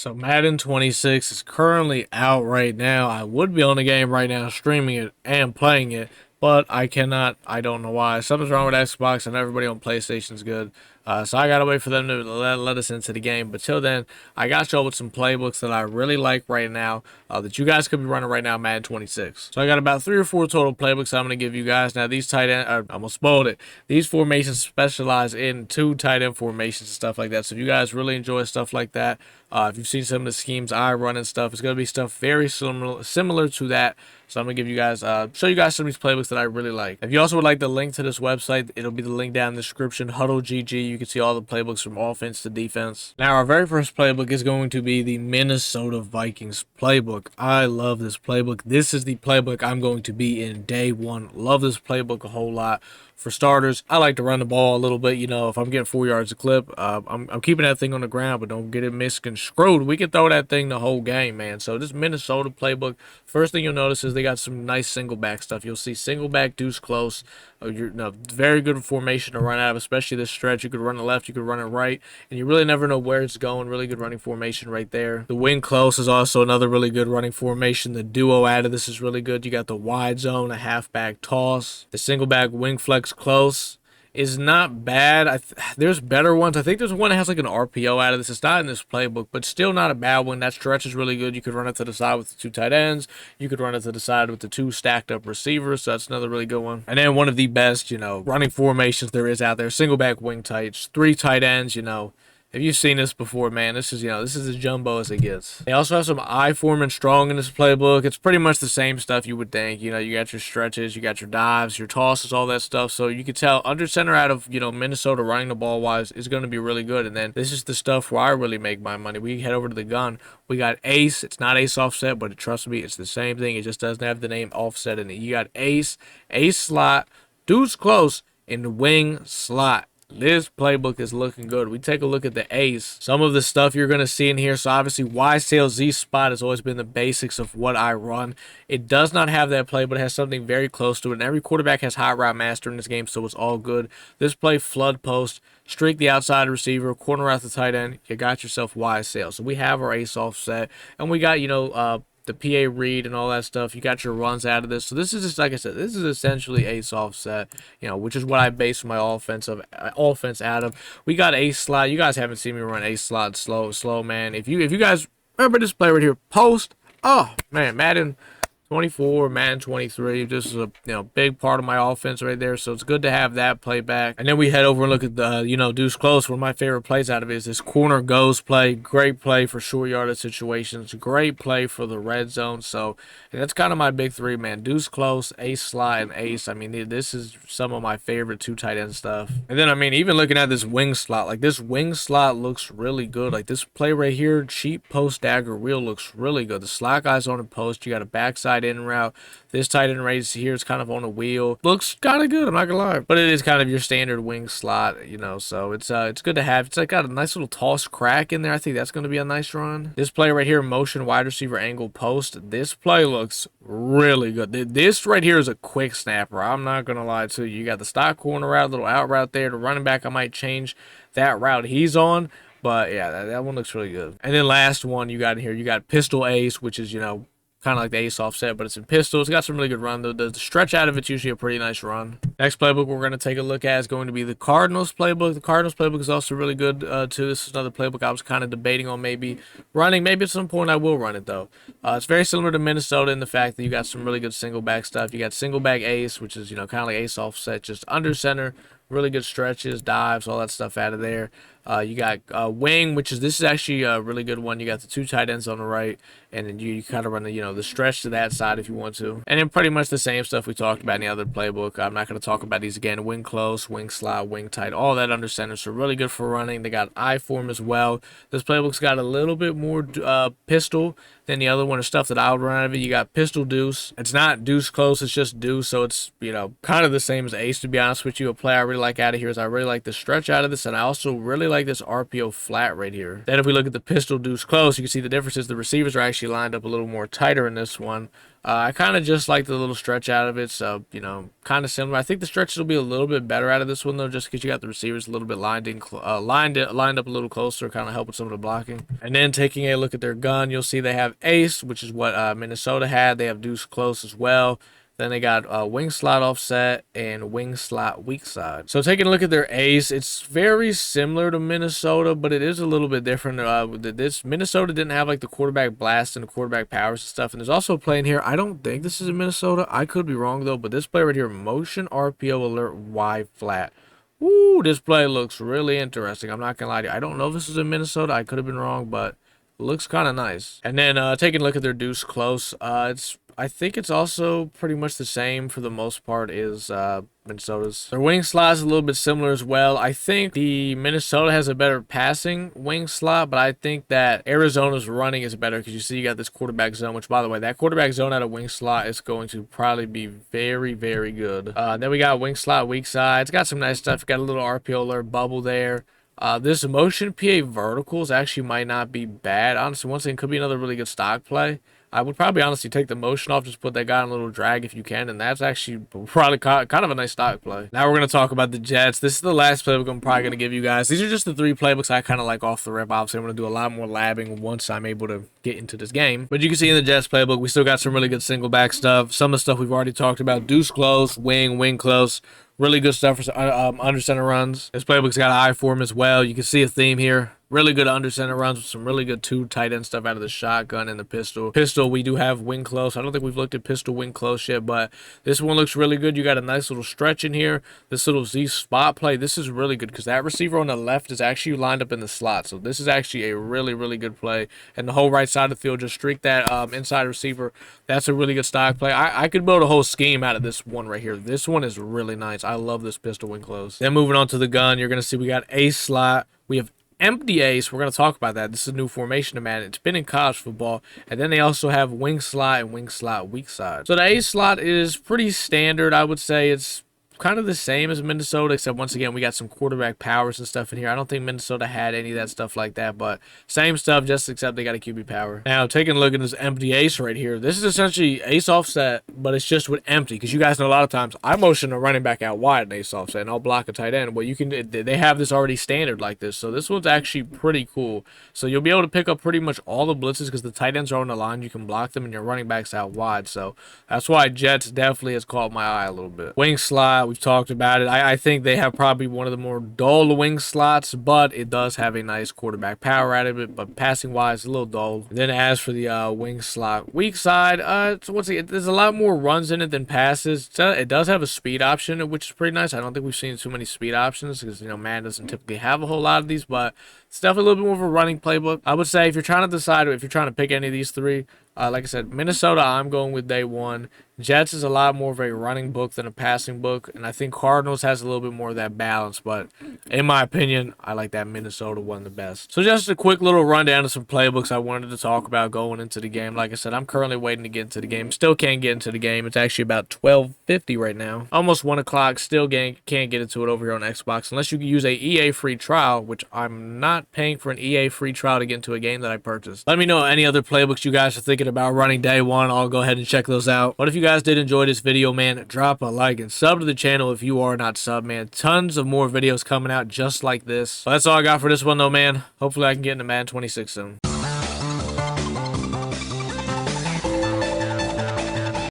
So Madden 26 is currently out right now. I would be on the game right now streaming it and playing it, but I cannot. I don't know why. Something's wrong with Xbox and everybody on PlayStation's good. So I gotta wait for them to let us into the game. But till then, I got y'all with some playbooks that I really like right now that you guys could be running right now, Madden 26. So I got about 3 or 4 total playbooks I'm gonna give you guys. Now these tight end, I almost spoiled it. These formations specialize in 2 tight end formations and stuff like that. So if you guys really enjoy stuff like that, if you've seen some of the schemes I run and stuff, it's gonna be stuff very similar to that. So I'm gonna give you guys, show you guys some of these playbooks that I really like. If you also would like the link to this website, it'll be the link down in the description. Huddle GG. You can see all the playbooks from offense to defense. Now our very first playbook is going to be the Minnesota Vikings playbook. I love this playbook. This is the playbook I'm going to be in day one. Love this playbook a whole lot. For starters, I like to run the ball a little bit. You know, if I'm getting 4 yards a clip, I'm keeping that thing on the ground, but don't get it misconstrued. We can throw that thing the whole game, man. So this Minnesota playbook, first thing you'll notice is they got some nice single back stuff. You'll see single back deuce close. Very good formation to run out of, especially this stretch. You could run it left, you could run it right, and you really never know where it's going. Really good running formation right there. The wing close is also another really good running formation. The duo out of this is really good. You got the wide zone, a halfback toss. The single back wing flex close is not bad. There's better ones. I think there's one that has like an RPO out of this. It's not in this playbook, but still not a bad one. That stretch is really good. You could run it to the side with the 2 tight ends. You could run it to the side with the 2 stacked up receivers. So that's another really good one. And then one of the best, running formations there is out there. Single back wing tights, 3 tight ends, If you've seen this before, man, this is as jumbo as it gets. They also have some I form and strong in this playbook. It's pretty much the same stuff you would think. You got your stretches, you got your dives, your tosses, all that stuff. So you can tell under center out of, Minnesota running the ball wise is going to be really good. And then this is the stuff where I really make my money. We head over to the gun. We got ace. It's not ace offset, but trust me, it's the same thing. It just doesn't have the name offset in it. You got ace slot, deuce close, and the wing slot. This playbook is looking good. We take a look at the ace. Some of the stuff you're going to see in here. So obviously Y tail Z spot has always been the basics of what I run. It does not have that play, but it has something very close to it. And every quarterback has hot route master in this game, so it's all good. This play, flood post, streak the outside receiver, corner out the tight end. You got yourself Y tail. So we have our ace offset, and we got, the PA read and all that stuff. You got your runs out of this. So this is just, like I said, this is essentially ace offset, which is what I base my offense out of. We got ace slot. You guys haven't seen me run ace slot slow, man. If you guys remember this play right here, post. Oh man, Madden 24, Madden 23. This is a big part of my offense right there. So it's good to have that play back. And then we head over and look at the deuce close. One of my favorite plays out of it is this corner goes play. Great play for short yardage situations. Great play for the red zone. So that's kind of my big 3, man. Deuce close, ace slot, and ace. I mean, this is some of my favorite 2 tight end stuff. And then even looking at this wing slot, like this wing slot looks really good. Like this play right here, cheap post dagger wheel looks really good. The slot guy's on the post. You got a backside in route. This tight end right here is kind of on a wheel. Looks kind of good, I'm not gonna lie. But it is kind of your standard wing slot, so it's good to have. It's like got a nice little toss crack in there. I think that's gonna be a nice run. This play right here, motion wide receiver angle post. This play looks really good. This right here is a quick snapper. I'm not gonna lie to you. You got the stock corner route, little out route there. The running back, I might change that route he's on. But yeah, that one looks really good. And then last one you got in here, you got pistol ace, which is, kind of like the ace offset, but it's in pistol. It's got some really good run. The stretch out of it's usually a pretty nice run. Next playbook we're going to take a look at is going to be the Cardinals playbook. The Cardinals playbook is also really good too. This is another playbook I was kind of debating on maybe running. Maybe at some point I will run it though. It's very similar to Minnesota in the fact that you got some really good single back stuff. You got single back ace, which is kind of like ace offset, just under center. Really good stretches, dives, all that stuff out of there. You got wing, this is actually a really good one. You got the 2 tight ends on the right, and then you kind of run the stretch to that side if you want to. And then pretty much the same stuff we talked about in the other playbook. I'm not going to talk about these again. Wing close, wing slide, wing tight, all that under center. So really good for running. They got I form as well. This playbook's got a little bit more pistol than the other one. The stuff that I would run out of it. You got pistol deuce. It's not deuce close. It's just deuce. So it's kind of the same as ace, to be honest with you. A play I really like out of here is I really like the stretch out of this, and I also really like this RPO flat right here. Then if we look at the pistol deuce close, you can see the difference is the receivers are actually lined up a little more tighter in this one. I kind of just like the little stretch out of it, so, you know, kind of similar. I think the stretches will be a little bit better out of this one, though, just because you got the receivers a little bit lined up a little closer, kind of help with some of the blocking. And then taking a look at their gun, you'll see they have ace, which is what Minnesota had. They have deuce close as well. Then they got wing slot offset and wing slot weak side. So taking a look at their ace, it's very similar to Minnesota, but it is a little bit different. This Minnesota didn't have like the quarterback blast and the quarterback powers and stuff. And there's also a play in here. I don't think this is in Minnesota. I could be wrong though, but this play right here, motion RPO alert Y flat. Woo, this play looks really interesting. I'm not gonna lie to you. I don't know if this is in Minnesota. I could have been wrong, but looks kind of nice. And then taking a look at their deuce close, I think it's also pretty much the same for the most part as Minnesota's. Their wing slot is a little bit similar as well. I think the Minnesota has a better passing wing slot, but I think that Arizona's running is better because you see you got this quarterback zone, which by the way, that quarterback zone out of wing slot is going to probably be very, very good. Then we got wing slot weak side. It's got some nice stuff. Got a little RPO alert bubble there. This motion PA verticals actually might not be bad. Honestly, once again, could be another really good stock play. I would probably honestly take the motion off, just put that guy on a little drag if you can, and that's actually probably kind of a nice stock play. Now we're going to talk about the Jets. This is the last playbook I'm probably going to give you guys. These are just the 3 playbooks I kind of like off the rip. Obviously, I'm going to do a lot more labbing once I'm able to get into this game. But you can see in the Jets playbook, we still got some really good single back stuff. Some of the stuff we've already talked about. Deuce close, wing close. Really good stuff for under center runs. This playbook's got an eye for him as well. You can see a theme here. Really good under center runs with some really good 2 tight end stuff out of the shotgun and the pistol. Pistol, we do have wing close. I don't think we've looked at pistol wing close yet, but this one looks really good. You got a nice little stretch in here. This little Z spot play, this is really good because that receiver on the left is actually lined up in the slot. So this is actually a really, really good play. And the whole right side of the field, just streak that inside receiver. That's a really good stock play. I could build a whole scheme out of this one right here. This one is really nice. I love this pistol wing close. Then moving on to the gun, you're going to see we got ace slot. We have empty ace. We're going to talk about that. This is a new formation to Madden. It's been in college football. And then they also have wing slot and wing slot weak side. So the ace slot is pretty standard. I would say it's kind of the same as Minnesota, except once again, we got some quarterback powers and stuff in here. I don't think Minnesota had any of that stuff like that, but same stuff, just except they got a QB power. Now, taking a look at this empty ace right here, this is essentially ace offset, but it's just with empty, because you guys know a lot of times I motion a running back out wide in ace offset, and I'll block a tight end. Well, you can, they have this already standard like this, so this one's actually pretty cool. So you'll be able to pick up pretty much all the blitzes, because the tight ends are on the line, you can block them, and your running back's out wide. So that's why Jets definitely has caught my eye a little bit. Wing slot, we've talked about it. I think they have probably one of the more dull wing slots, but it does have a nice quarterback power out of it, but passing wise, a little dull. And then as for the wing slot weak side, so once again, there's a lot more runs in it than passes. It does have a speed option, which is pretty nice. I don't think we've seen too many speed options because, you know, Madden doesn't typically have a whole lot of these, but it's definitely a little bit more of a running playbook. I would say if you're trying to decide, if you're trying to pick any of these 3, like I said, Minnesota, I'm going with day 1. Jets is a lot more of a running book than a passing book, and I think Cardinals has a little bit more of that balance, but in my opinion, I like that Minnesota one the best. So just a quick little rundown of some playbooks I wanted to talk about going into the game. Like I said, I'm currently waiting to get into the game. Still can't get into the game. It's actually about 12:50 right now. Almost 1 o'clock. Still can't get into it over here on Xbox unless you can use a EA free trial, which I'm not paying for an EA free trial to get into a game that I purchased. Let me know any other playbooks you guys are thinking about running day 1. I'll go ahead and check those out. But if you guys did enjoy this video, man, drop a like and sub to the channel if you are not sub, man. Tons of more videos coming out just like this. So that's all I got for this one though, man. Hopefully I can get into Madden 26 soon.